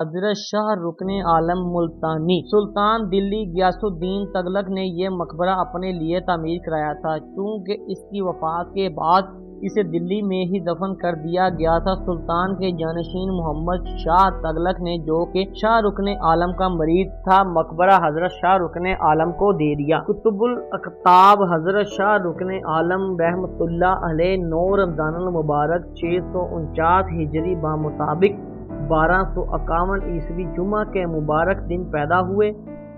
حضرت شاہ رکن عالم ملتانی سلطان دلی غیاث الدین تغلق نے یہ مقبرہ اپنے لیے تعمیر کرایا تھا، چونکہ اس کی وفات کے بعد اسے دلی میں ہی دفن کر دیا گیا تھا۔ سلطان کے جانشین محمد شاہ تغلق نے، جو کہ شاہ رکن عالم کا مرید تھا، مقبرہ حضرت شاہ رکن عالم کو دے دیا۔ کتب الاقطاب حضرت شاہ رکن عالم رحمۃ اللہ علیہ 9 رمضان المبارک 649 ہجری بمطابق 1251 عیسوی جمعہ کے مبارک دن پیدا ہوئے۔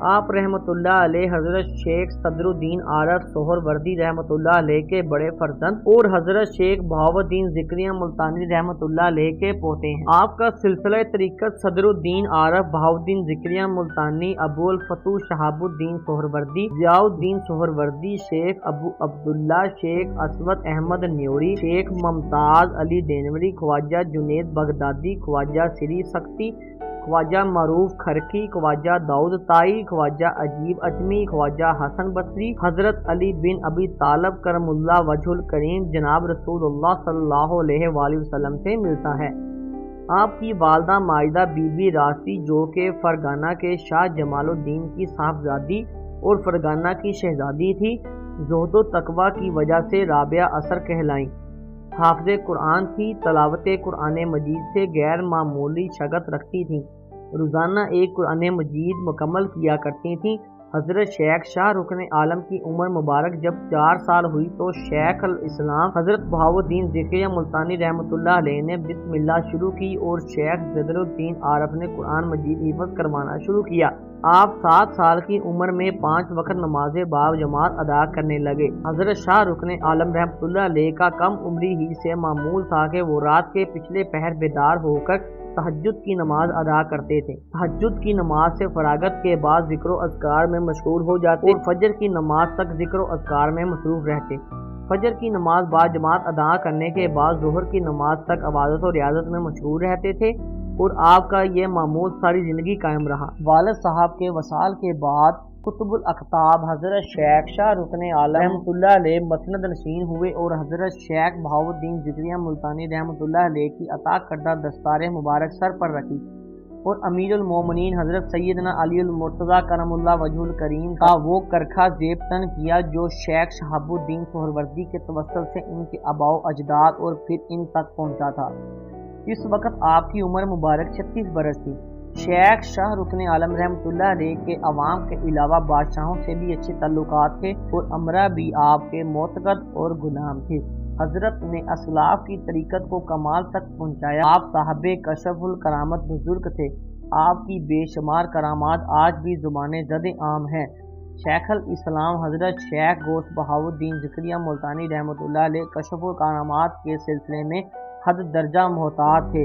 آپ رحمۃ اللہ علیہ حضرت شیخ صدر الدین عارف سہروردی رحمۃ اللہ علیہ کے بڑے فرزند اور حضرت شیخ بہاؤ الدین ذکریہ ملتانی رحمۃ اللہ علیہ کے پوتے ہیں۔ آپ کا سلسلہ طریقت صدر الدین عارف، بہاؤ الدین ذکریہ ملتانی، ابو الفتوح شہاب الدین سہروردی، ضیاء الدین سہروردی، شیخ ابو عبداللہ، شیخ اسود احمد نیوری، شیخ ممتاز علی دینوری، خواجہ جنید بغدادی، خواجہ سری سکتی، خواجہ معروف کھرکی، خواجہ داؤد طائی، خواجہ عجیب اجمی، خواجہ حسن بصری، حضرت علی بن ابی طالب کرم اللہ وجہ الکریم، جناب رسول اللہ صلی اللہ علیہ وآلہ وسلم سے ملتا ہے۔ آپ کی والدہ ماجدہ بی بی راسی، جو کہ فرگانہ کے شاہ جمال الدین کی صاحبزادی اور فرگانہ کی شہزادی تھی، زہد و تقوی کی وجہ سے رابعہ اثر کہلائیں۔ حافظ قرآن تھی، تلاوت قرآن مجید سے غیر معمولی شغف رکھتی تھیں، روزانہ ایک قرآن مجید مکمل کیا کرتی تھیں۔ حضرت شیخ شاہ رکن عالم کی عمر مبارک جب 4 سال ہوئی تو شیخ الاسلام حضرت بہاؤ الدین ذکریہ ملتانی رحمۃ اللہ علیہ نے بسم اللہ شروع کی اور شیخ صدر الدین عارف نے قرآن مجید حفظ کروانا شروع کیا۔ آپ 7 سال کی عمر میں 5 وقت نماز باجماعت ادا کرنے لگے۔ حضرت شاہ رکن عالم رحمۃ اللہ علیہ کا کم عمری ہی سے معمول تھا کہ وہ رات کے پچھلے پہر بیدار ہو کر تہجد کی نماز ادا کرتے تھے۔ تہجد کی نماز سے فراغت کے بعد ذکر و اذکار میں مشغول ہو جاتے اور فجر کی نماز تک ذکر و اذکار میں مصروف رہتے۔ فجر کی نماز باجماعت ادا کرنے کے بعد ظہر کی نماز تک عبادت و ریاضت میں مشغول رہتے تھے اور آپ کا یہ معمول ساری زندگی قائم رہا۔ والد صاحب کے وصال کے بعد کتب الاقطاب حضرت شیخ شاہ رکن عالم رحمۃ اللہ علیہ مسند نشین ہوئے اور حضرت شیخ بہاؤ الدین ذکریہ ملتانی رحمۃ اللہ علیہ کی عطا کردہ دستار مبارک سر پر رکھی اور امیر المومنین حضرت سیدنا علی المرتضیٰ کرم اللہ وجہ الکریم کا وہ کرکھا زیب تن کیا جو شیخ شہاب الدین سہروردی کے توسط سے ان کے آباء و اجداد اور پھر ان تک پہنچا تھا۔ اس وقت آپ کی عمر مبارک 36 برس تھی۔ شیخ شاہ رکن عالم رحمۃ اللہ علیہ کے عوام کے علاوہ بادشاہوں سے بھی اچھے تعلقات تھے اور امرا بھی آپ کے معتقد اور غلام تھے۔ حضرت نے اسلاف کی طریقت کو کمال تک پہنچایا۔ آپ صاحب کشف الکرامت بزرگ تھے۔ آپ کی بے شمار کرامات آج بھی زبان زد عام ہیں۔ شیخ الاسلام حضرت شیخ غوث بہاؤ الدین ذکریہ ملتانی رحمۃ اللہ علیہ کشف الکرامات کے سلسلے میں حد درجہ محتاط تھے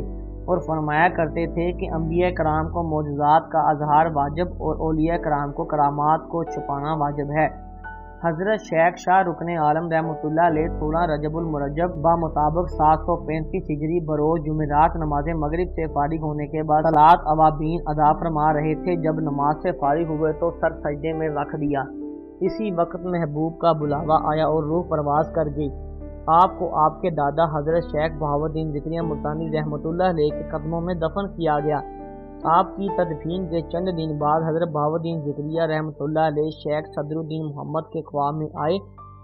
اور فرمایا کرتے تھے کہ انبیاء کرام کو معجزات کا اظہار واجب اور اولیاء کرام کو کرامات کو چھپانا واجب ہے۔ حضرت شیخ شاہ رکن عالم رحمۃ اللہ علیہ 16 رجب المرجب بمطابق 735 ہجری بروز جمعرات نماز مغرب سے فارغ ہونے کے بعد صلاۃ اوابین ادا فرما رہے تھے۔ جب نماز سے فارغ ہوئے تو سر سجدے میں رکھ دیا۔ اسی وقت محبوب کا بلاوا آیا اور روح پرواز کر گئی۔ آپ کو آپ کے دادا حضرت شیخ بہاؤ الدین ذکریہ ملتانی رحمۃ اللہ علیہ کے قدموں میں دفن کیا گیا۔ آپ کی تدفین کے چند دن بعد حضرت بہاؤ الدین ذکریہ رحمۃ اللہ علیہ شیخ صدر الدین محمد کے خواب میں آئے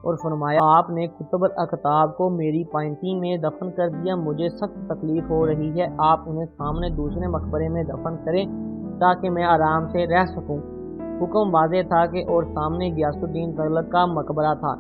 اور فرمایا، آپ نے کتب الاقطاب کو میری پائنتی میں دفن کر دیا، مجھے سخت تکلیف ہو رہی ہے، آپ انہیں سامنے دوسرے مقبرے میں دفن کریں تاکہ میں آرام سے رہ سکوں۔ حکم واضح تھا کہ اور سامنے غیاث الدین تغلق کا مقبرہ تھا۔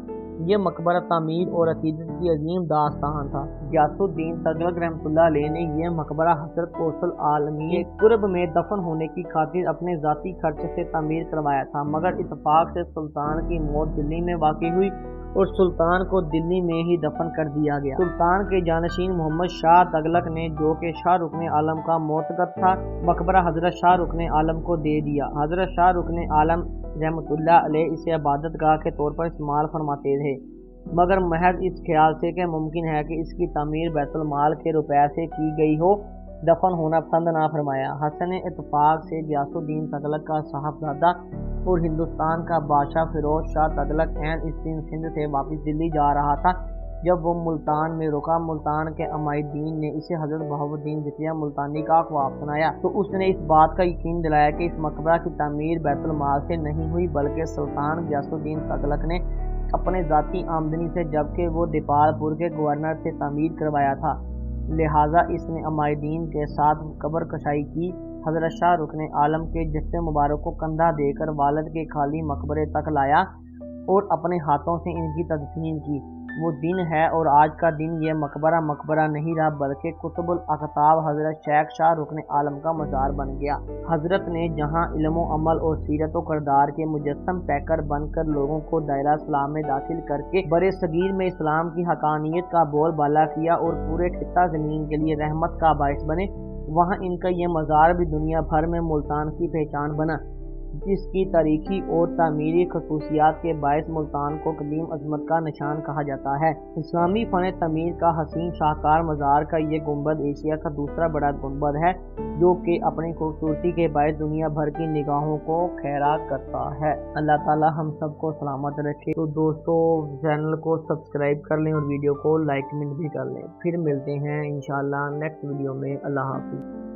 یہ مقبرہ تعمیر اور عقیدت کی عظیم داستان تھا۔ غیاث الدین تغلق رحمۃ اللہ علیہ نے یہ مقبرہ حضرت غوث العالمین کے قرب میں دفن ہونے کی خاطر اپنے ذاتی خرچ سے تعمیر کروایا تھا، مگر اتفاق سے سلطان کی موت دلی میں واقع ہوئی اور سلطان کو دلی میں ہی دفن کر دیا گیا۔ سلطان کے جانشین محمد شاہ تغلق نے، جو کہ شاہ رکن عالم کا معتقد تھا، مقبرہ حضرت شاہ رکن عالم کو دے دیا۔ حضرت شاہ رکن عالم رحمۃ اللہ علیہ اسے عبادت گاہ کے طور پر استعمال فرماتے تھے، مگر محض اس خیال سے کہ ممکن ہے کہ اس کی تعمیر بیت المال کے روپے سے کی گئی ہو، دفن ہونا پسند نہ فرمایا۔ حسن اتفاق سے غیاث الدین تغلق کا صاحبزادہ اور ہندوستان کا بادشاہ فیروز شاہ تغلق عین اس دن سندھ سے واپس دلی جا رہا تھا جب وہ ملتان میں رکا، ملتان کے عمائدین نے اسے حضرت بہاؤالدین ذکریہ ملتانی کا خواب سنایا تو اس نے اس بات کا یقین دلایا کہ اس مقبرہ کی تعمیر بیت المال سے نہیں ہوئی بلکہ سلطان غیاث الدین تغلق نے اپنے ذاتی آمدنی سے، جبکہ وہ دیپال پور کے گورنر سے تعمیر کروایا تھا، لہٰذا اس نے عمائدین کے ساتھ قبر کشائی کی۔ حضرت شاہ رکن عالم کے جسم مبارک کو کندھا دے کر والد کے خالی مقبرے تک لایا اور اپنے ہاتھوں سے ان کی تدفین کی۔ وہ دن ہے اور آج کا دن یہ مقبرہ نہیں رہا بلکہ قطب الاقطاب حضرت شیخ شاہ رکن عالم کا مزار بن گیا۔ حضرت نے جہاں علم و عمل اور سیرت و کردار کے مجسم پیکر بن کر لوگوں کو دائرہ اسلام میں داخل کر کے برِ صغیر میں اسلام کی حقانیت کا بول بالا کیا اور پورے خطہ زمین کے لیے رحمت کا باعث بنے، وہاں ان کا یہ مزار بھی دنیا بھر میں ملتان کی پہچان بنا، جس کی تاریخی اور تعمیری خصوصیات کے باعث ملتان کو قدیم عظمت کا نشان کہا جاتا ہے۔ اسلامی فن تعمیر کا حسین شاہکار مزار کا یہ گنبد ایشیا کا دوسرا بڑا گنبد ہے، جو کہ اپنی خوبصورتی کے باعث دنیا بھر کی نگاہوں کو خیرات کرتا ہے۔ اللہ تعالی ہم سب کو سلامت رکھے۔ تو دوستو چینل کو سبسکرائب کر لیں اور ویڈیو کو لائک بھی کر لیں۔ پھر ملتے ہیں انشاءاللہ نیکسٹ ویڈیو میں۔ اللہ حافظ۔